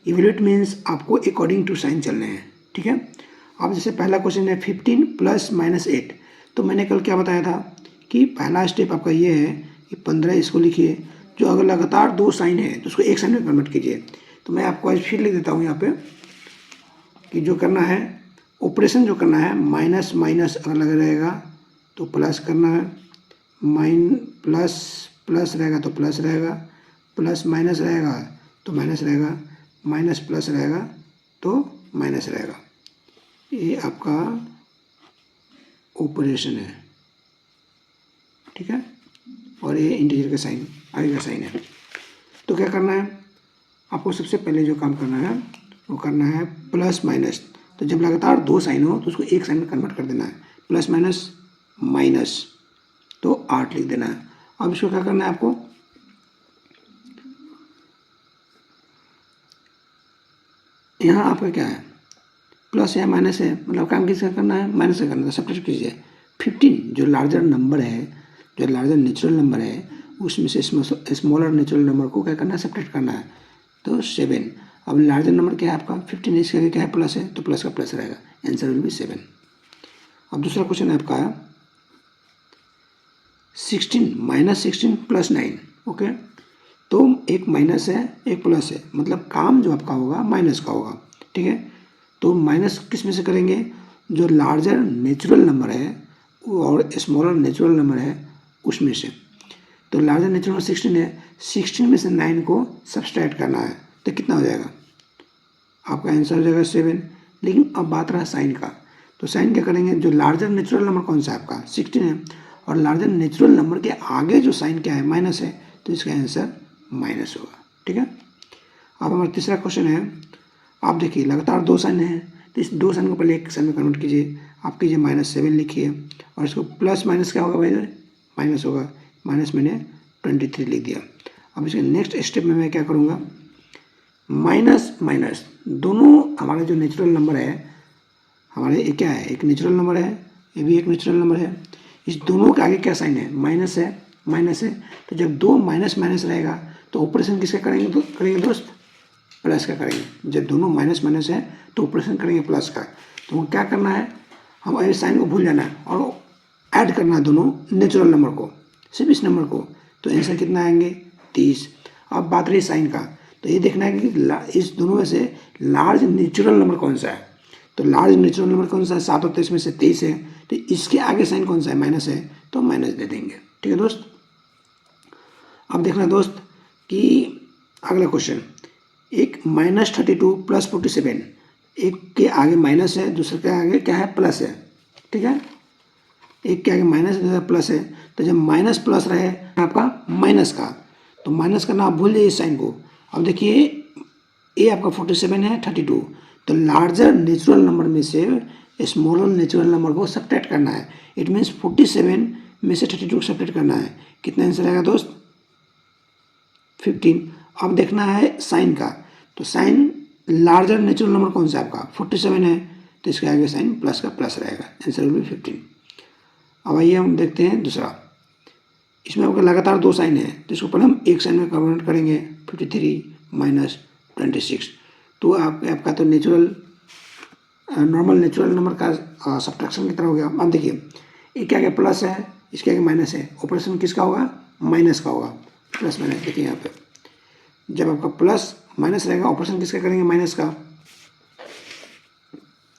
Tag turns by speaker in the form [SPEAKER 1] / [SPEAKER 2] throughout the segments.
[SPEAKER 1] Evaluate means आपको according to sign चलने हैं, ठीक है। अब जैसे पहला क्वेश्चन है 15 + -8, तो मैंने कल क्या बताया था कि पहला स्टेप आपका ये है कि 15 इसको लिखिए, जो अगर लगातार 2 साइन है तो उसको एक साइन में कन्वर्ट कीजिए। तो मैं आपको आज फिर लिख देता हूँ यहाँ पे कि जो करना है ऑपरेशन जो करना है माइनस माइनस अगर लगा रहेगा तो प्लस करना है, प्लस प्लस रहेगा तो प्लस रहेगा, प्लस माइनस रहेगा तो माइनस रहेगा, माइनस प्लस रहेगा तो माइनस रहेगा। ये आपका ऑपरेशन है, ठीक है। और ये इंटीजर का साइन आगे का साइन है। तो क्या करना है आपको, सबसे पहले जो काम करना है वो करना है प्लस माइनस। तो जब लगातार 2 साइन हो तो उसको एक साइन में कन्वर्ट कर देना है, प्लस माइनस माइनस तो 8 लिख देना है। अब इसको क्या करना है आपको, यहाँ आपका क्या है प्लस है माइनस है, मतलब काम किसका करना है, माइनस का करना है। सब्ट्रैक्ट कीजिए 15 जो लार्जर नंबर है, जो लार्जर नेचुरल नंबर है उसमें से स्मॉलर नेचुरल नंबर को क्या करना है, सब्ट्रैक्ट करना है। तो 7, अब लार्जर नंबर क्या है आपका 15, इसके आगे क्या है प्लस है तो प्लस का प्लस रहेगा, आंसर विल बी 7। अब दूसरा क्वेश्चन है आपका 16 -16 + 9, ओके। तो एक माइनस है एक प्लस है, मतलब काम जो आपका होगा माइनस का होगा, ठीक है। तो माइनस किस में से करेंगे, जो लार्जर नेचुरल नंबर है और स्मॉलर नेचुरल नंबर है उसमें से। तो लार्जर नेचुरल नंबर 16 है, 16 में से 9 को सब्सट्रैक्ट करना है तो कितना हो जाएगा, आपका आंसर हो जाएगा 7। लेकिन अब बात रहा साइन का, तो साइन क्या करेंगे, जो लार्जर नेचुरल नंबर कौन सा है आपका 16 है, और लार्जर नेचुरल नंबर के आगे जो साइन क्या है माइनस है, तो इसका आंसर माइनस होगा, ठीक है। अब हमारा तीसरा क्वेश्चन है, आप देखिए लगातार 2 साइन है तो इस 2 साइन को पहले एक साइन में कन्वर्ट कीजिए, आप कीजिए -7 लिखिए, और इसको प्लस माइनस क्या होगा भाई, माइनस होगा, माइनस मैंने 23 लिख दिया। अब इसके नेक्स्ट स्टेप में मैं क्या करूँगा, माइनस माइनस दोनों हमारे जो नेचुरल नंबर है हमारे, ये क्या है एक नेचुरल नंबर है, ये भी एक नेचुरल नंबर है, इस दोनों के आगे क्या साइन है, माइनस है, माइनस है। तो जब 2 माइनस माइनस रहेगा तो ऑपरेशन किसका करेंगे, तो करेंगे दोस्त प्लस का करेंगे। जब दोनों माइनस माइनस है तो ऑपरेशन करेंगे प्लस का। तो क्या करना है, हम इस साइन को भूल जाना है और ऐड करना है दोनों नेचुरल नंबर को, सिर्फ इस नंबर को। तो आंसर कितना आएंगे 30। अब बात रही साइन का, तो ये देखना है कि इस दोनों में से लार्ज नेचुरल नंबर कौन सा है। तो लार्ज नेचुरल नंबर कौन सा है, 7 और 23 में से 23 है, तो इसके आगे साइन कौन सा है, माइनस है, तो माइनस दे देंगे, ठीक है दोस्त। अब देखना दोस्त कि अगला क्वेश्चन, एक -32 + 47, एक के आगे माइनस है दूसरे के आगे क्या है प्लस है, ठीक है। एक के आगे माइनस है दूसरा प्लस है, तो जब माइनस प्लस रहे आपका माइनस का, तो माइनस करना आप भूल जाइए इस साइन को। अब देखिए ये आपका 47 है 32, तो लार्जर नेचुरल नंबर में से स्मॉलर नेचुरल नंबर को सब्ट्रैक्ट करना है। इट मीन्स 47 में से 32 को सब्ट्रैक्ट करना है, कितना आंसर आएगा दोस्त 15। अब देखना है साइन का, तो साइन लार्जर नेचुरल नंबर कौन सा है आपका 47 है, तो इसके आगे साइन प्लस का प्लस रहेगा, आंसर विल बी 15। अब आइए हम देखते हैं दूसरा, इसमें आपका लगातार 2 साइन है तो इसको पहले हम एक साइन में कन्वर्ट करेंगे, 53 - 26। तो आपका तो नॉर्मल नेचुरल नंबर का सब्ट्रैक्शन की तरह हो गया। अब देखिए ये क्या प्लस है, इसके आगे माइनस है, ऑपरेशन किसका होगा, माइनस का होगा, प्लस माइनस। देखिए यहाँ पे जब आपका प्लस माइनस रहेगा ऑपरेशन किसका करेंगे, माइनस का।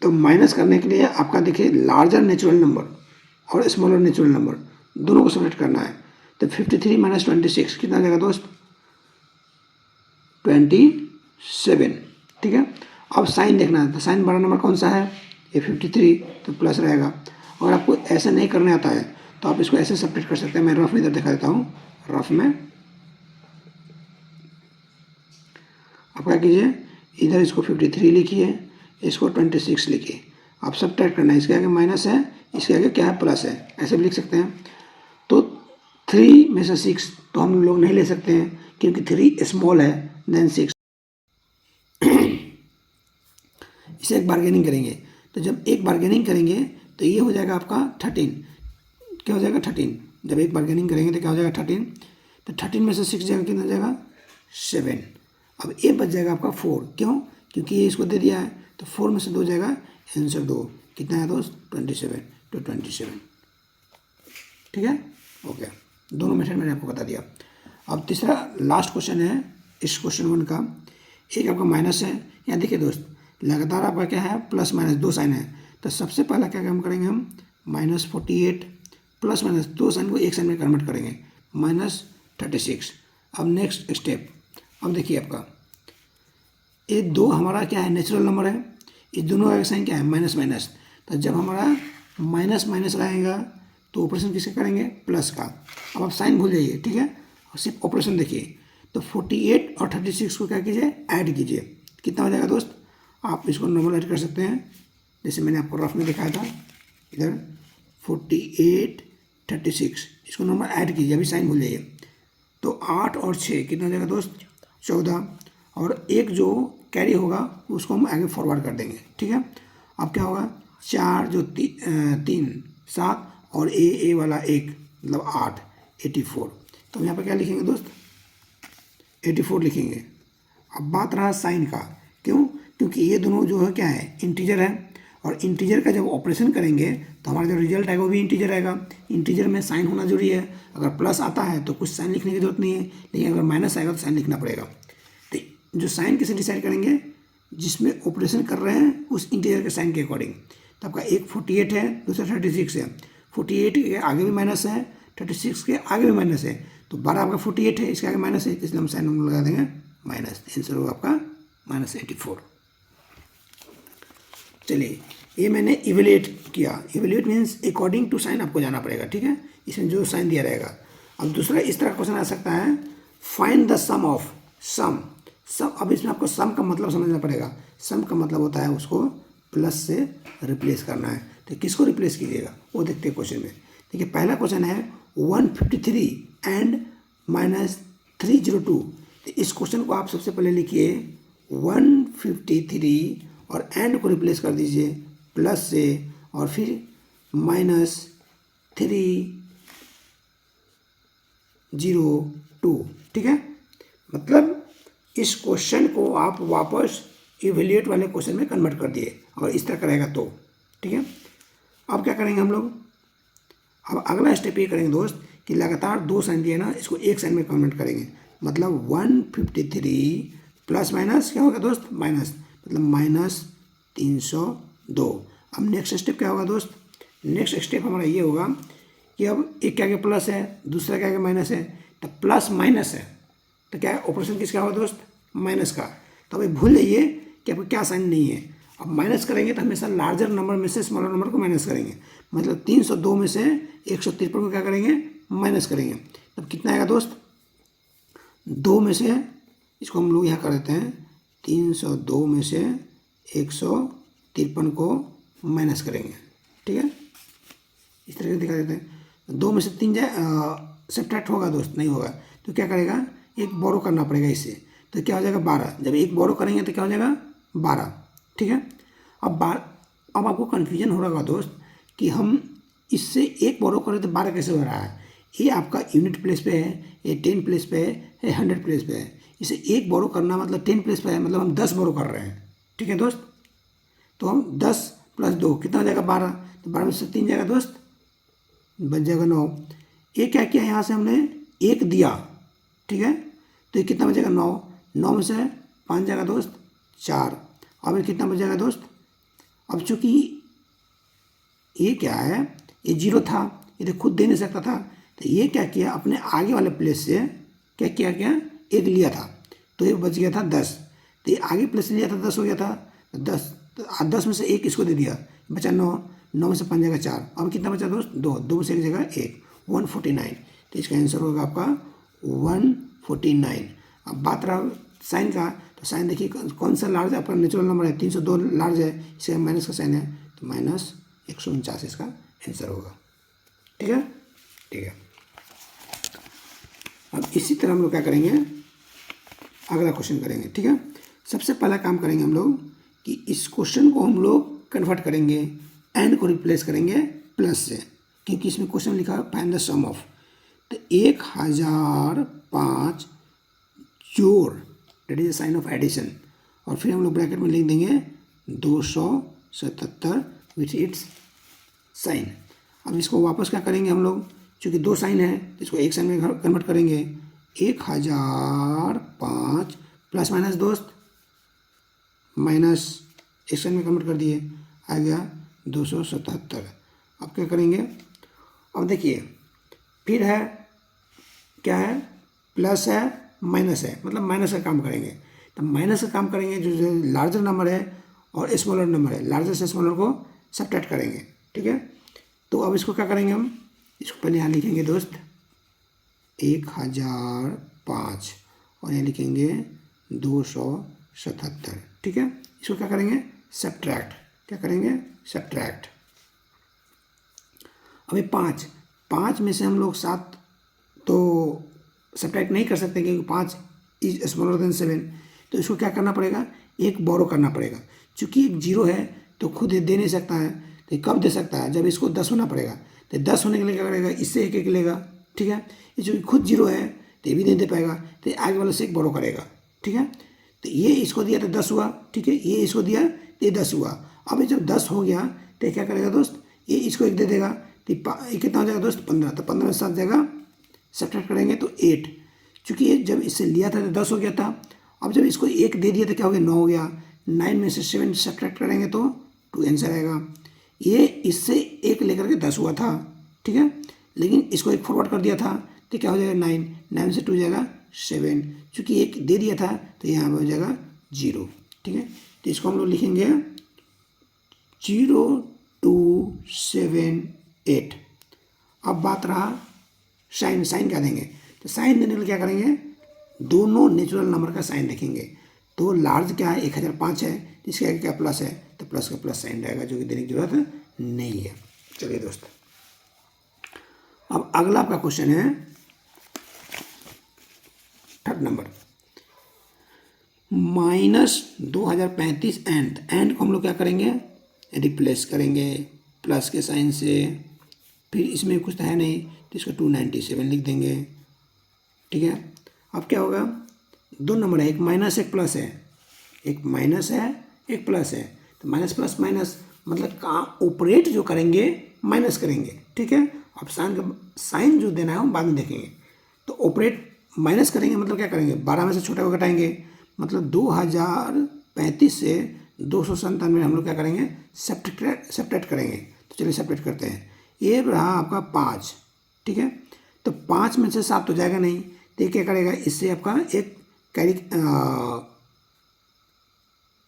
[SPEAKER 1] तो माइनस करने के लिए आपका देखिए लार्जर नेचुरल नंबर और स्मॉलर नेचुरल नंबर दोनों को सेपरेट करना है। तो 53 - 26 कितना आ जाएगा दोस्त 27, ठीक है। अब साइन देखना है, तो साइन बड़ा नंबर कौन सा है, ये 53, तो प्लस रहेगा। अगर आपको ऐसे नहीं करने आता है तो आप इसको ऐसे सेपरेट कर सकते हैं। मैं रफ में इधर दिखा देता हूँ, रफ में आप क्या कीजिए, इधर इसको 53 लिखिए, इसको 26 लिखिए। आप सब्ट्रैक्ट करना है, इसके आगे माइनस है, इसके आगे क्या है प्लस है, ऐसे भी लिख सकते हैं। तो 3 में से 6 तो हम लोग नहीं ले सकते हैं क्योंकि 3 स्मॉल है देन 6। इसे एक बार्गेनिंग करेंगे, तो जब एक बार्गेनिंग करेंगे तो ये हो जाएगा आपका 13, क्या हो जाएगा 13। जब एक बार्गेनिंग करेंगे तो क्या हो जाएगा 13, तो 13 में से 6 जाएगा कितना जाएगा 7। अब ये बच जाएगा आपका 4, क्यों? क्योंकि ये इसको दे दिया है, तो 4 में से 2 जाएगा, आंसर 2 कितना है दोस्त? 27, तो 27, ठीक है, ओके। दोनों मेथड मैंने आपको बता दिया। अब तीसरा लास्ट क्वेश्चन है इस क्वेश्चन 1 का। एक आपका माइनस है, यहाँ देखिए दोस्त, लगातार आपका क्या है, प्लस माइनस 2 साइन है। तो सबसे पहला क्या काम करेंगे हम, -48 प्लस माइनस 2 साइन को एक साइन में कन्वर्ट करेंगे, -36। अब नेक्स्ट स्टेप, अब देखिए आपका ये 2 हमारा क्या है, नेचुरल नंबर है, इस दोनों का साइन क्या है, माइनस माइनस। तो जब हमारा माइनस माइनस रहेगा तो ऑपरेशन किसका करेंगे, प्लस का। अब आप साइन भूल जाइए, ठीक है, और सिर्फ ऑपरेशन देखिए। तो 48 और 36 को क्या कीजिए, ऐड कीजिए, कितना हो जाएगा दोस्त? आप इसको नॉर्मल ऐड कर सकते हैं, जैसे मैंने आपको रफ में दिखाया था, इधर 48 36, इसको नॉर्मल ऐड कीजिए, अभी साइन भूल जाइए। तो 8 और 6 कितना हो जाएगा दोस्त, 14, और एक जो कैरी होगा उसको हम आगे फॉरवर्ड कर देंगे, ठीक है। अब क्या होगा, 4 जो 3 7 और ए वाला 1 मतलब 8, 84। तो हम यहाँ पर क्या लिखेंगे दोस्त, 84 लिखेंगे। अब बात रहा साइन का, क्यों? क्योंकि ये दोनों जो है क्या है, इंटीजर है, और इंटीजर का जब ऑपरेशन करेंगे तो हमारा जो रिजल्ट आएगा वो भी इंटीजर आएगा। इंटीजर में साइन होना जरूरी है, अगर प्लस आता है तो कुछ साइन लिखने की जरूरत नहीं है, लेकिन अगर माइनस आएगा तो साइन लिखना पड़ेगा। तो जो साइन किसे डिसाइड करेंगे, जिसमें ऑपरेशन कर रहे हैं उस इंटीजर के साइन के अकॉर्डिंग। तो आपका एक 48 है, दूसरा 36 है, 48 के आगे भी माइनस है, 36 के आगे भी माइनस है, तो 12 आपका 48 है, इसके आगे माइनस है, इसलिए हम साइन लगा देंगे माइनस। आंसर होगा आपका -84। चलिए, ये मैंने इवेल्यूएट किया। Evaluate means according to sign आपको जाना पड़ेगा, ठीक है, इसमें जो साइन दिया रहेगा। अब दूसरा इस तरह क्वेश्चन आ सकता है, find the some of some. अब इसमें आपको सम का मतलब समझना पड़ेगा। सम का मतलब होता है उसको प्लस से रिप्लेस करना है। तो किसको रिप्लेस कीजिएगा वो देखते हैं क्वेश्चन में। देखिए, पहला क्वेश्चन है 153 एंड -302। तो इस क्वेश्चन को आप सबसे पहले लिखिए 153 और एंड को रिप्लेस कर दीजिए प्लस से, और फिर -302, ठीक है। मतलब इस क्वेश्चन को आप वापस इवेल्यूएट वाले क्वेश्चन में कन्वर्ट कर दिए, अगर इस तरह करेगा तो, ठीक है। अब क्या करेंगे हम लोग, अब अगला स्टेप ये करेंगे दोस्त कि लगातार 2 साइन दिए ना, इसको एक साइन में कन्वर्ट करेंगे। मतलब 153 प्लस माइनस क्या होगा दोस्त, माइनस, मतलब -302। अब नेक्स्ट स्टेप क्या होगा दोस्त, नेक्स्ट स्टेप हमारा ये होगा कि अब एक क्या प्लस है, दूसरा क्या माइनस है, तो प्लस माइनस है, तो क्या ऑपरेशन किसका होगा दोस्त, माइनस का। तो अभी भूल जाइए कि आपको क्या साइन नहीं है। अब माइनस करेंगे तो हमेशा लार्जर नंबर में से स्मॉलर नंबर को माइनस करेंगे। मतलब 302 में से 153 को क्या करेंगे, माइनस करेंगे। तब कितना आएगा दोस्त, 2 में से, इसको हम लोग यहाँ कर देते हैं, 302 में से 153 को माइनस करेंगे, ठीक है, इस तरह से दिखा देते हैं। 2 में से 3 सब्ट्रैक्ट होगा दोस्त, नहीं होगा, तो क्या करेगा, एक बोरो करना पड़ेगा इससे, तो क्या हो जाएगा 12। जब एक बोरो करेंगे तो क्या हो जाएगा 12, ठीक है। अब आपको कन्फ्यूजन हो रहा होगा दोस्त कि हम इससे एक बोरो करें तो 12 कैसे हो रहा है। ये आपका यूनिट प्लेस पे है, ये 10 प्लेस पे है, 100 प्लेस पे है। इसे एक बोरो करना मतलब 10 प्लेस पे है, मतलब हम 10 बोरो कर रहे हैं, ठीक है दोस्त। तो हम 10 + 2 कितना हो जाएगा 12, तो 12 में से 3 जाएगा दोस्त, बच जाएगा 9। ये क्या किया, यहाँ से हमने 1 दिया, ठीक है, तो ये कितना बचेगा 9, 9 में से 5 जाएगा दोस्त 4। अब ये कितना बच जाएगा दोस्त, अब चूंकि ये क्या है, ये 0 था, ये तो खुद दे नहीं सकता था, तो ये क्या किया, अपने आगे वाले प्लेस से क्या किया, 1 लिया था, तो ये बच गया था 10। तो ये आगे प्लेस लिया था 10 हो गया था, तो 10 में से 1 इसको दे दिया, बचा 9, 9 में से 5 जाएगा 4। अब कितना बचा दोस्त, 2 में से 1 जगह 1, 149। तो इसका आंसर होगा आपका 149। अब बात रहा साइन का, तो साइन देखिए कौन सा लार्ज है, आपका नेचुरल नंबर है, 302 लार्ज है, इसे माइनस का साइन है, तो -149 इसका आंसर होगा, ठीक है, ठीक है। अब इसी तरह हम लोग क्या करेंगे, अगला क्वेश्चन करेंगे, ठीक है। सबसे पहला काम करेंगे हम लोग कि इस क्वेश्चन को हम लोग कन्वर्ट करेंगे, एंड को रिप्लेस करेंगे प्लस से, क्योंकि इसमें क्वेश्चन लिखा है फाइंड द सम ऑफ। तो 1005 जोड़ that is the sign of addition, और फिर हम लोग ब्रैकेट में लिख देंगे 277 विथ इट्स साइन। अब इसको वापस क्या करेंगे हम लोग, चूँकि दो साइन है तो इसको एक साइन में कन्वर्ट करेंगे। 1005 प्लस माइनस दोस्त माइनस एक साइन में कन्वर्ट कर दिए, आ गया 277। अब क्या करेंगे, अब देखिए फिर है क्या है, प्लस है माइनस है, मतलब माइनस का काम करेंगे। तो माइनस का काम करेंगे, जो लार्जर नंबर है और स्मॉलर नंबर है, लार्जर से स्मॉलर को सब्ट्रैक्ट करेंगे, ठीक है। तो अब इसको क्या करेंगे, हम इसको पहले यहाँ लिखेंगे दोस्त 1005 और यहाँ लिखेंगे 277, ठीक है। इसको क्या करेंगे, सब्ट्रैक्ट, क्या करेंगे, सब्ट्रैक्ट। अभी 5 में से हम लोग 7 तो सब्ट्रैक्ट नहीं कर सकते क्योंकि 5 इज स्मॉलर देन 7, तो इसको क्या करना पड़ेगा, एक बोरो करना पड़ेगा। चूँकि एक जीरो है तो खुद दे नहीं सकता है, तो कब दे सकता है, जब इसको 10 होना पड़ेगा। तो 10 होने के लिए क्या करेगा, इससे एक लेगा, ठीक है। ये जो खुद जीरो है तो ये भी नहीं दे पाएगा, तो आगे वाले से एक बोरो करेगा, ठीक है। तो ये इसको दिया तो 10 हुआ, ठीक है, ये इसको दिया तो ये 10 हुआ। अब ये जब 10 हो गया तो क्या करेगा दोस्त, ये इसको एक दे देगा, तो ये कितना हो जाएगा दोस्त, 15। तो 15 में 7 जाएगा, सब्ट्रैक्ट करेंगे तो 8। चूँकि ये जब इससे लिया था तो 10 हो गया था, अब जब इसको एक दे दिया तो क्या हो गया, 9 हो गया। 9 में से 7 सब्ट्रैक्ट करेंगे तो 2 आंसर आएगा। ये इससे एक लेकर के 10 हुआ था, ठीक है, लेकिन इसको एक फॉरवर्ड कर दिया था तो क्या हो जाएगा 9, 9 से 2 जाएगा 7। चूँकि एक दे दिया था तो यहाँ हो जाएगा 0, ठीक है। तो इसको हम लोग लिखेंगे 0278। अब बात रहा साइन, साइन क्या देंगे, तो साइन देने के लिए क्या करेंगे, दोनों नेचुरल नंबर का साइन देखेंगे। तो लार्ज क्या है, 1005 है, इसके आगे क्या प्लस है, तो प्लस का प्लस साइन रहेगा, जो कि देने की जरूरत नहीं है। चलिए दोस्त, अब अगला आपका क्वेश्चन है 3rd नंबर, -2035 एंड को हम लोग क्या करेंगे, रिप्लेस करेंगे प्लस के साइन से। फिर इसमें कुछ तो है नहीं तो इसको 297 लिख देंगे, ठीक है। अब क्या होगा, 2 नंबर है, एक माइनस एक प्लस है, एक माइनस है एक प्लस है। तो माइनस प्लस माइनस मतलब कहाँ ऑपरेट जो करेंगे माइनस करेंगे, ठीक है। अब साइन जो देना है हम बाद में देखेंगे। तो ऑपरेट माइनस करेंगे मतलब क्या करेंगे, 12 में से छोटा को घटाएंगे, मतलब 2035 से 297 हम लोग क्या करेंगे, सब्ट्रैक्ट करेंगे। तो चलिए सब्ट्रैक्ट करते हैं। ये रहा आपका 5, ठीक है। तो 5 में से 7 तो जाएगा नहीं, तो ये क्या करेगा, इससे आपका एक कैरी,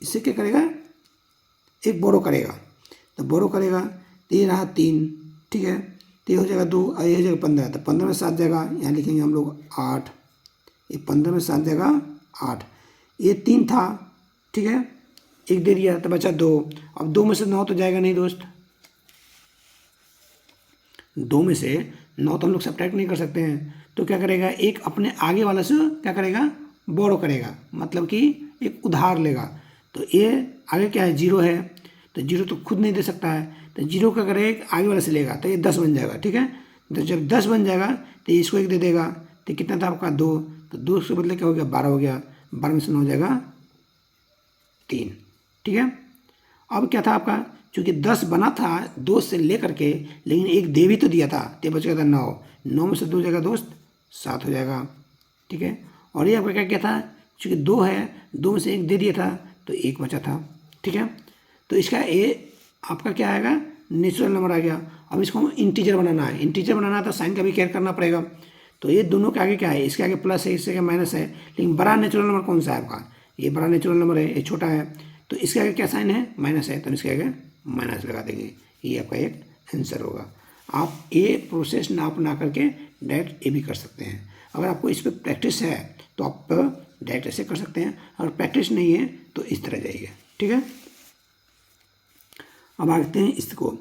[SPEAKER 1] इससे क्या करेगा, एक बोरो करेगा। तो बोरो करेगा तो ये रहा 3, ठीक है। तो ये हो जाएगा 2 और ये हो जाएगा 15। तो 15 में 7 जाएगा, यहाँ लिखेंगे हम लोग 8। ये 15 में 7 जाएगा 8। ये 3 था, ठीक है, एक दे दिया तो बचा 2। अब 2 में से 9 तो जाएगा नहीं दोस्त, 2 में से 9 तो हम लोग सब्ट्रैक्ट नहीं कर सकते हैं। तो क्या करेगा, एक अपने आगे वाला से क्या करेगा, बोरो करेगा, मतलब कि एक उधार लेगा। तो ये आगे क्या है, 0 है, तो 0 तो खुद नहीं दे सकता है, तो 0 का करेगा आगे वाले से लेगा, तो ये 10 बन जाएगा, ठीक है। तो जब 10 बन जाएगा तो इसको एक दे देगा, तो कितना था आपका 2, तो 2 के बदले क्या हो गया, 12 हो गया। 12 में से 9 हो जाएगा 3, ठीक है। अब क्या था आपका, चूँकि 10 बना था 2 से लेकर के, लेकिन एक दे भी तो दिया था, तो बच गया था 9। 9 में से 2 जाएगा दोस्त, 7 हो जाएगा, ठीक है। और ये आपका क्या क्या था, चूँकि 2 है, 2 में से एक दे दिया था तो 1 बचा था, ठीक है। तो इसका ए आपका क्या आएगा, नेचुरल नंबर आ गया। अब इसको हम इंटीजर बनाना है, इंटीजर बनाना है तो साइन का भी केयर करना पड़ेगा। तो ये दोनों के आगे क्या है, इसके आगे प्लस है, इसके आगे माइनस है, लेकिन बड़ा नेचुरल नंबर कौन सा है आपका, ये बड़ा नेचुरल नंबर है, ये छोटा है, तो इसके आगे क्या साइन है, माइनस है, तो इसके आगे माइनस लगा देंगे। ये आपका एक आंसर होगा। आप ये प्रोसेस ना अपना करके डायरेक्ट ये भी कर सकते हैं। अगर आपको इस पर प्रैक्टिस है तो आप डायरेक्ट ऐसे कर सकते हैं, अगर प्रैक्टिस नहीं है तो इस तरह जाइए, ठीक है। अब आते हैं इसको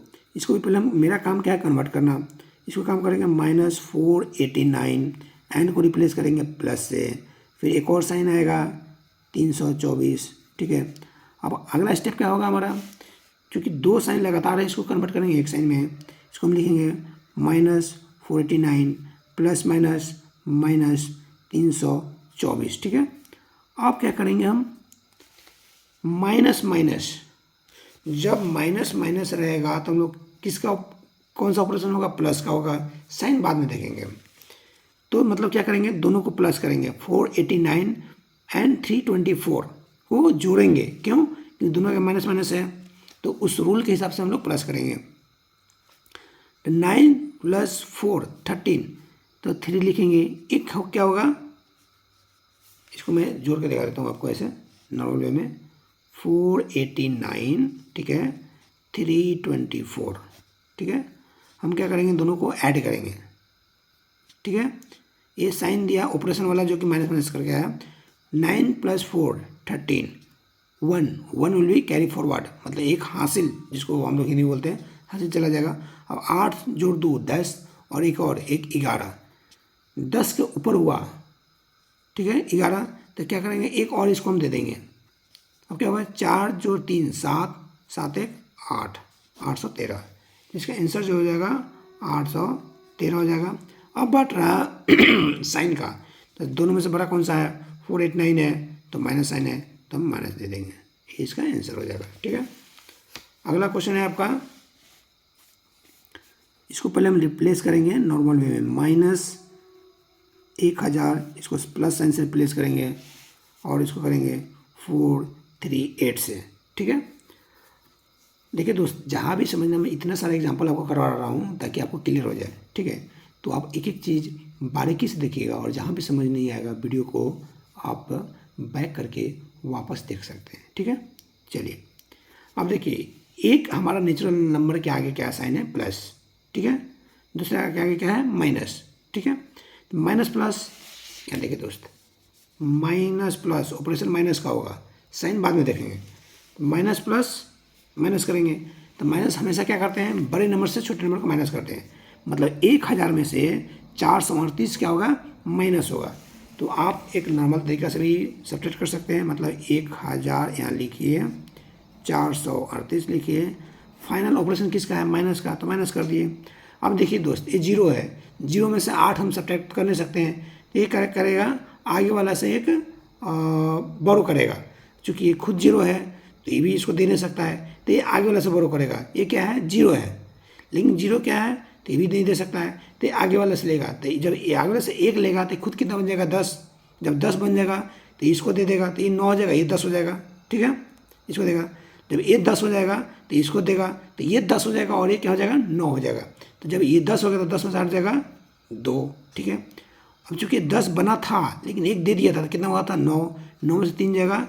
[SPEAKER 1] भी पहले हम, मेरा काम क्या है, कन्वर्ट करना। इसको काम करेंगे -489 एंड को रिप्लेस करेंगे प्लस से, फिर एक और साइन आएगा 324, ठीक है। अब अगला स्टेप क्या होगा हमारा, क्योंकि 2 साइन लगातार है, इसको कन्वर्ट करेंगे एक साइन में। इसको हम लिखेंगे -489 प्लस माइनस -324, ठीक है। अब क्या करेंगे हम, माइनस माइनस, जब माइनस माइनस रहेगा तो हम लोग किसका, कौन सा ऑपरेशन होगा, प्लस का होगा, साइन बाद में देखेंगे। तो मतलब क्या करेंगे, दोनों को प्लस करेंगे, 489 एंड 324 को जोड़ेंगे, क्यों, क्योंकि दोनों का माइनस माइनस है, तो उस रूल के हिसाब से हम लोग प्लस करेंगे। 9 + 4 13, तो 3 लिखेंगे, एक क्या होगा, इसको मैं जोड़ के दिखा देता हूँ आपको ऐसे नॉर्मल वे में, 489, ठीक है, 324, ठीक है। हम क्या करेंगे, दोनों को ऐड करेंगे, ठीक है। ये साइन दिया ऑपरेशन वाला जो कि माइनस माइनस करके आया, 9 + 4 13, 1 विल बी कैरी फॉरवर्ड, मतलब एक हासिल, जिसको हम लोग हिंदी बोलते हैं, हासिल चला जाएगा। अब 8 जोड़ 2 10, और एक और एक 11, 10 के ऊपर हुआ, ठीक है, 11, तो क्या करेंगे, एक और इसको हम दे देंगे। अब क्या होगा, 4 जोड़ 3 7, 7 1 8, 813, इसका आंसर जो हो जाएगा 813 हो जाएगा। अब बात रहा साइन का, तो दोनों में से बड़ा कौन सा है, 489 है, तो माइनस साइन है, तो हम माइनस दे देंगे, ये इसका आंसर हो जाएगा, ठीक है। अगला क्वेश्चन है आपका, इसको पहले हम रिप्लेस करेंगे नॉर्मल वे में, -1000, इसको प्लस साइन से रिप्लेस करेंगे, और इसको करेंगे 438 से, ठीक है। देखिए दोस्त, जहाँ भी समझना, मैं इतना सारा एग्जांपल आपको करवा रहा हूँ ताकि आपको क्लियर हो जाए, ठीक है। तो आप एक एक चीज़ बारीकी से देखिएगा, और जहाँ भी समझ नहीं आएगा वीडियो को आप बैक करके वापस देख सकते हैं, ठीक है। चलिए, अब देखिए, एक हमारा नेचुरल नंबर के आगे क्या साइन है, प्लस, ठीक है, दूसरा के आगे क्या है, माइनस, ठीक है। तो माइनस प्लस, क्या देखिए दोस्त, माइनस प्लस ऑपरेशन माइनस का होगा, साइन बाद में देखेंगे, माइनस प्लस माइनस करेंगे, तो माइनस हमेशा क्या करते हैं, बड़े नंबर से छोटे नंबर को माइनस करते हैं, मतलब 1000 में से 438 क्या होगा, माइनस होगा। तो आप एक नॉर्मल तरीका से भी सब्ट्रैक्ट कर सकते हैं, मतलब 1000 यहाँ लिखिए, 438 लिखिए, फाइनल ऑपरेशन किसका है, माइनस का, तो माइनस कर दिए। अब देखिए दोस्त, ये 0 है, 0 में से 8 हम सब्ट्रैक्ट कर नहीं सकते हैं, तो ये करेगा आगे वाला से एक बोरो करेगा, चूँकि ये खुद 0 है तो ये भी इसको दे नहीं सकता है, तो ये आगे वाला से बोरो करेगा, ये क्या है, 0 है, लेकिन 0 क्या है, तो ये भी नहीं दे सकता है, तो ये आगे वाले से लेगा, तो जब ये आगे वाले से 1 लेगा तो खुद कितना बन जाएगा, 10, जब 10 बन जाएगा तो इसको दे देगा, तो ये 9 हो जाएगा, ये 10 हो जाएगा, ठीक है, इसको देगा, जब ये 10 हो जाएगा तो इसको देगा, तो ये 10 हो जाएगा, और ये क्या हो जाएगा, 9 हो जाएगा, तो जब ये 10 हो गया तो 10 में से हट जाएगा 2, ठीक है। अब चूँकि 10 बना था लेकिन 1 दे दिया था, तो कितना हुआ था, 9, 9 में से 3 जाएगा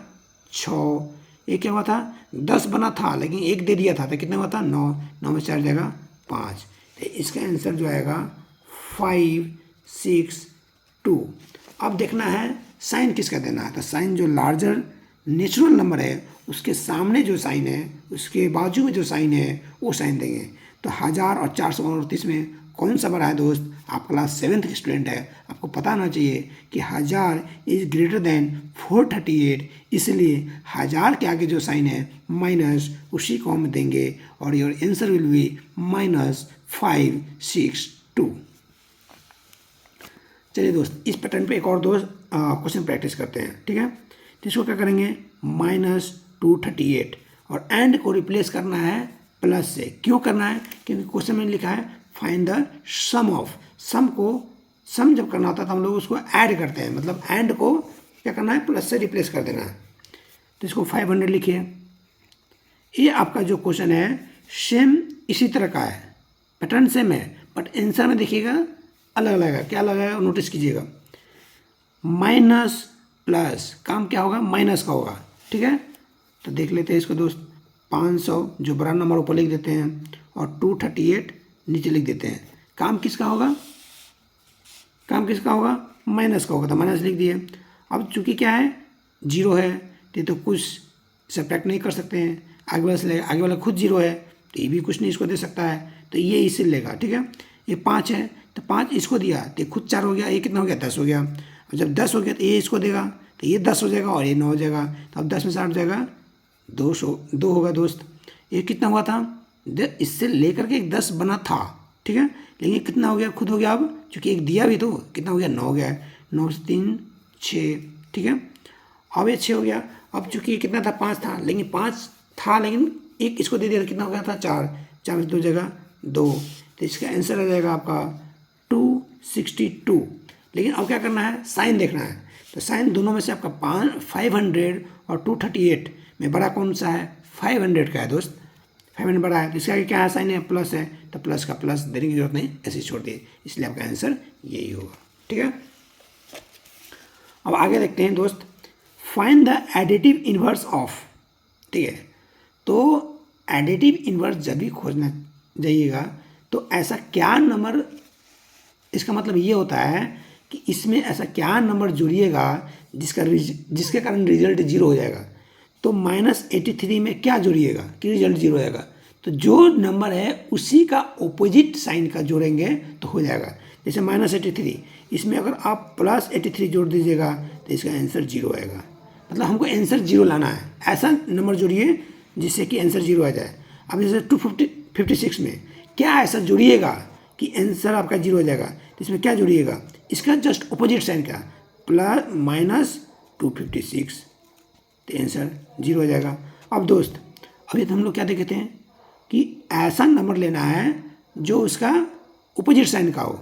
[SPEAKER 1] 6, ये क्या हुआ था, 10 बना था लेकिन 1 दे दिया था, तो कितना हुआ था, 9, 9 में 4 जाएगा 5, तो इसका आंसर जो आएगा 5 6 2। अब देखना है साइन किसका देना है, तो साइन जो लार्जर नेचुरल नंबर है उसके सामने जो साइन है, उसके बाजू में जो साइन है, वो साइन देंगे। तो 1000 और 438 में कौन सा बड़ा है दोस्त, आप क्लास 7th के स्टूडेंट है, आपको पता होना चाहिए कि 1000 इज ग्रेटर देन 438, इसलिए 1000 के आगे जो साइन है माइनस, उसी को हम देंगे, और योर आंसर विल बी -5 6 2। चलिए दोस्त, इस पैटर्न पे एक और दोस्त क्वेश्चन प्रैक्टिस करते हैं, ठीक है। तो इसको क्या करेंगे, -238, और एंड को रिप्लेस करना है प्लस से, क्यों करना है, क्योंकि क्वेश्चन में लिखा है फाइंड द सम ऑफ, सम को, सम जब करना होता है तो हम लोग उसको ऐड करते हैं, मतलब एंड को क्या करना है, प्लस से रिप्लेस कर देना है। तो इसको 500 लिखिए। ये आपका जो क्वेश्चन है सेम इसी तरह का है, पैटर्न सेम है, बट आंसर में देखिएगा अलग अलग है, क्या अलग है नोटिस कीजिएगा। माइनस प्लस, काम क्या होगा, माइनस का होगा, ठीक है। तो देख लेते हैं इसको दोस्त, 500 जो बड़ा नंबर ऊपर लिख देते हैं, और 238 नीचे लिख देते हैं, काम किसका होगा, काम किसका होगा, माइनस का होगा, तो माइनस लिख दिए। अब चूंकि क्या है, 0 है, तो कुछ सब्ट्रैक्ट नहीं कर सकते हैं, आगे वाला से लेगा, आगे वाला खुद 0 है तो ये भी कुछ नहीं इसको दे सकता है, तो ये इसे लेगा, ठीक है। ये 5 है तो 5 इसको दिया, तो ये खुद 4 हो गया, ये कितना हो गया, 10 हो गया, और जब 10 हो गया तो ये इसको देगा, तो ये 10 हो जाएगा, और ये 9 हो जाएगा, तो अब 10 में से 8 जाएगा 2 होगा दोस्त। ये कितना हुआ था, इससे लेकर के एक 10 बना था, ठीक है, लेकिन कितना हो गया, खुद हो गया, अब चूँकि एक दिया भी तो कितना हो गया, 9 हो गया है, 9 से 3 6, ठीक है। अब ये 6 हो गया। अब चूंकि ये कितना था, 5 था, लेकिन 5 था लेकिन एक इसको दे दिया तो कितना हो गया था, 4। 4 में 2 जगह 2, तो इसका आंसर आ जाएगा आपका 262। लेकिन अब क्या करना है, साइन देखना है। तो साइन दोनों में से आपका 500 और 238 में बड़ा कौन सा है, 500 का है दोस्त, 500 बड़ा है। तो इसका क्या है, साइन है, प्लस है, तो प्लस का प्लस देने की जरूरत नहीं, ऐसे छोड़ दिए, इसलिए आपका आंसर यही होगा। ठीक है, अब आगे देखते हैं दोस्त, find the additive inverse of. ठीक है, तो एडिटिव इनवर्स जब भी खोजना जाइएगा तो ऐसा क्या नंबर, इसका मतलब ये होता है कि इसमें ऐसा क्या नंबर जुड़िएगा जिसके कारण रिजल्ट 0 हो जाएगा। तो -83 में क्या जोड़िएगा कि रिजल्ट 0 हो जाएगा, तो जो नंबर है उसी का ऑपोजिट साइन का जोड़ेंगे तो हो जाएगा। जैसे -83, इसमें अगर आप +83 जोड़ दीजिएगा तो इसका आंसर 0 आएगा। मतलब हमको आंसर 0 लाना है, ऐसा नंबर जोड़िए जिससे कि आंसर 0 आ जाए। अब जैसे 256 में क्या ऐसा जोड़िएगा कि आंसर आपका 0 हो जाएगा, तो इसमें क्या जोड़िएगा, इसका जस्ट ऑपोजिट साइन का -256, तो आंसर 0 हो जाएगा। अब दोस्त अभी तो हम लोग क्या देखते हैं कि ऐसा नंबर लेना है जो उसका ऑपोजिट साइन का हो,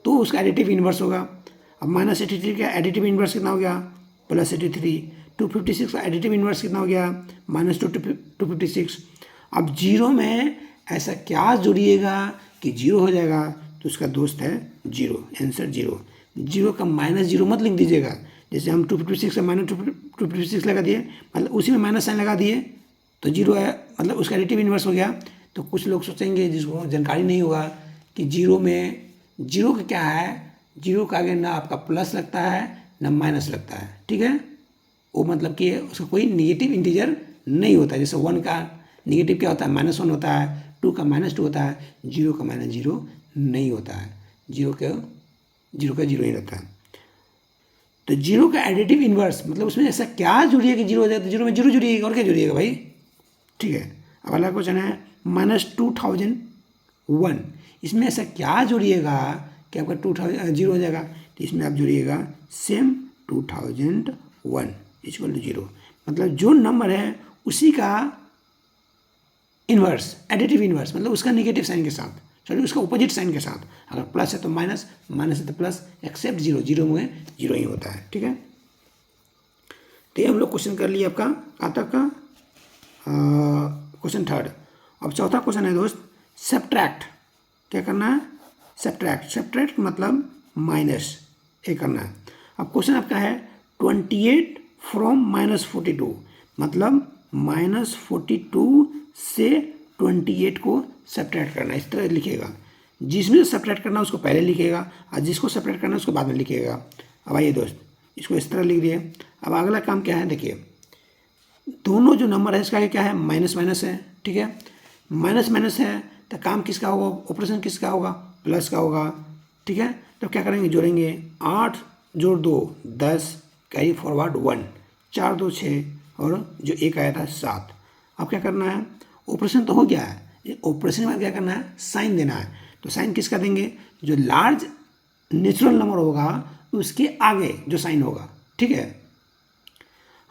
[SPEAKER 1] तो उसका एडिटिव इन्वर्स होगा। अब -83 का एडिटिव इन्वर्स कितना हो गया, +83। 256 का एडिटिव इन्वर्स कितना हो गया, -256। अब 0 में ऐसा क्या जोड़िएगा कि 0 हो जाएगा, तो उसका दोस्त है 0, आंसर 0। 0 का -0 मत लिख दीजिएगा। जैसे हम 256 का -256 लगा दिए, मतलब उसी में माइनस साइन लगा दिए तो 0 है, मतलब उसका एडिटिव इन्वर्स हो गया। तो कुछ लोग सोचेंगे जिसको जानकारी नहीं होगा कि 0 में 0 का क्या है, 0 का आगे ना आपका प्लस लगता है ना माइनस लगता है। ठीक है, वो मतलब कि उसका कोई निगेटिव इंटीजर नहीं होता। जैसे 1 का निगेटिव क्या होता है, -1 होता है, 2 का -2 होता है, 0 का -0 नहीं होता है, 0 का 0 ही रहता है। तो 0 का एडिटिव इन्वर्स मतलब उसमें ऐसा क्या जुड़िए कि 0 हो जाए, तो 0 में 0 जुड़िएगा और क्या जुड़िएगा भाई। ठीक है, अब अगला क्वेश्चन है -2001, इसमें ऐसा क्या जोड़िएगा कि आपका 2000 0 हो जाएगा, तो इसमें आप जोड़िएगा सेम 2001 = 0। मतलब जो नंबर है उसी का इन्वर्स, एडिटिव इन्वर्स, मतलब उसका निगेटिव साइन के साथ, सॉरी उसका ऑपोजिट साइन के साथ, अगर प्लस है तो माइनस, माइनस है तो प्लस, एक्सेप्ट 0, 0 में 0 ही होता है। ठीक है, तो ये हम लोग क्वेश्चन कर लिए आपका कहाँ तक का, क्वेश्चन 3। अब चौथा क्वेश्चन है दोस्त, सब्ट्रैक्ट। क्या करना है, सब्ट्रैक्ट मतलब माइनस ये करना है। अब क्वेश्चन आपका है 28 फ्रॉम -42, मतलब -42 से 28 को सब्ट्रैक्ट करना है। इस तरह लिखिएगा, जिसमें सब्ट्रैक्ट करना है उसको पहले लिखिएगा और जिसको सब्ट्रैक्ट करना है उसको बाद में लिखिएगा। अब आइए दोस्त इसको इस तरह लिख दिए। अब अगला काम क्या है, देखिए दोनों जो नंबर है इसका क्या है, माइनस माइनस है। ठीक है, माइनस माइनस है तो काम किसका होगा, ऑपरेशन किसका होगा, प्लस का होगा। ठीक है, तो क्या करेंगे, जोड़ेंगे 8 जोड़ 2 10, कैरी फॉरवर्ड 1, 4 2 6 और जो एक आया था 7। अब क्या करना है, ऑपरेशन तो हो गया है, ऑपरेशन के बाद क्या करना है, साइन देना है। तो साइन किसका देंगे, जो लार्ज नेचुरल नंबर होगा उसके आगे जो साइन होगा। ठीक है,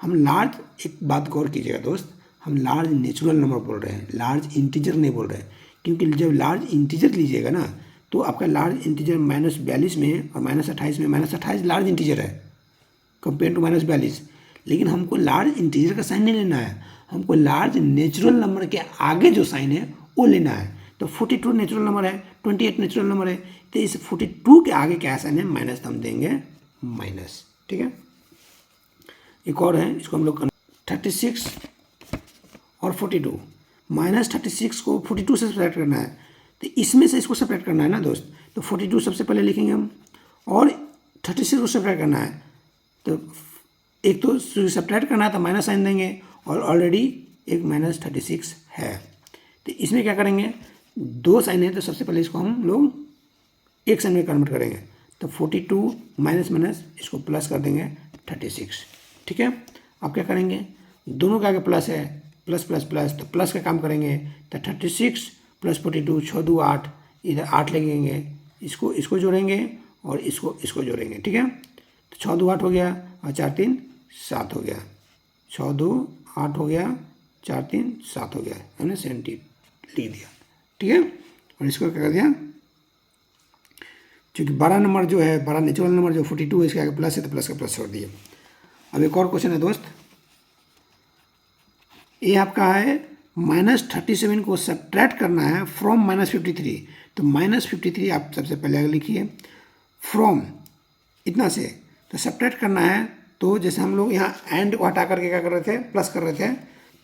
[SPEAKER 1] हम लार्ज, एक बात गौर कीजिएगा दोस्त, हम लार्ज नेचुरल नंबर बोल रहे हैं, लार्ज इंटीजर नहीं बोल रहे हैं। क्योंकि जब लार्ज इंटीजर लीजिएगा ना तो आपका लार्ज इंटीजर -42 में और -28 में, -28 लार्ज इंटीजर है कंपेयर टू -42, लेकिन हमको लार्ज इंटीजर का साइन नहीं लेना है, हमको लार्ज नेचुरल नंबर के आगे जो साइन है वो लेना है। तो 42 नेचुरल नंबर है, 28 नेचुरल नंबर है, तो इस 42 के आगे क्या साइन है, माइनस, तो हम देंगे माइनस। ठीक है, एक और है, इसको हम लोग 36 और 42, -36 को 42 से सब्ट्रैक्ट करना है, तो इसमें से इसको सब्ट्रैक्ट करना है ना दोस्त। तो 42 सबसे पहले लिखेंगे हम और 36 को सब्ट्रैक्ट करना है। तो एक तो सब्ट्रैक्ट करना है तो माइनस साइन देंगे और ऑलरेडी एक -36 है, तो इसमें क्या करेंगे, 2 साइन है तो सबसे पहले इसको हम लोग एक साइन में कन्वर्ट करेंगे। तो 42 माइनस माइनस इसको प्लस कर देंगे 36। ठीक है, अब क्या करेंगे, दोनों के आगे प्लस है, प्लस प्लस प्लस, तो प्लस का काम करेंगे। तो 36 + 42, 6 2 8, इधर 8 लगेंगे, इसको जोड़ेंगे और इसको जोड़ेंगे। ठीक है, तो 6 2 8 हो गया और 4 3 7 हो गया, 6 2 8 हो गया, 4 3 7 हो गया, हमने 70 लिख दिया। ठीक है, और इसको क्या कर दिया, क्योंकि बड़ा नंबर जो है, बड़ा नेचुरल नंबर जो 42 है, इसके आगे प्लस है तो प्लस का प्लस छोड़ दिए। अब एक और क्वेश्चन है दोस्त, ये आपका है -37 को सब्ट्रैक्ट करना है फ्रॉम -53। तो -53 आप सबसे पहले आगे लिखिए, फ्रॉम इतना से तो सब्ट्रैक्ट करना है। तो जैसे हम लोग यहाँ एंड को हटा करके क्या कर रहे थे, प्लस कर रहे थे,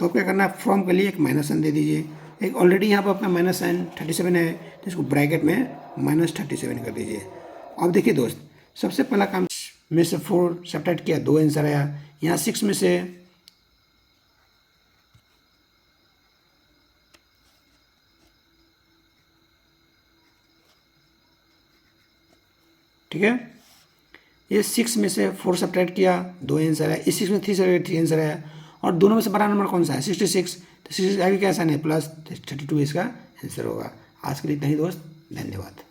[SPEAKER 1] तो क्या करना है, फ्रॉम के लिए एक माइनस साइन दे दीजिए। एक ऑलरेडी यहाँ पर अपना माइनस साइन 37 है, तो इसको ब्रैकेट में -37 कर दीजिए। अब देखिए दोस्त, सबसे पहला काम में से 4 सब्ट्रैक्ट किया, 2 आंसर आया। यहाँ 6 में से ठीक है, ये 6 में से 4 सब्ट्रैक्ट किया, 2 आंसर है। इस 6 में 3 आंसर है, और दोनों में से बड़ा नंबर कौन सा है, 66। तो 66 आगे क्या साइन है, प्लस, 32 इसका आंसर होगा। आज के लिए इतना ही दोस्त, धन्यवाद।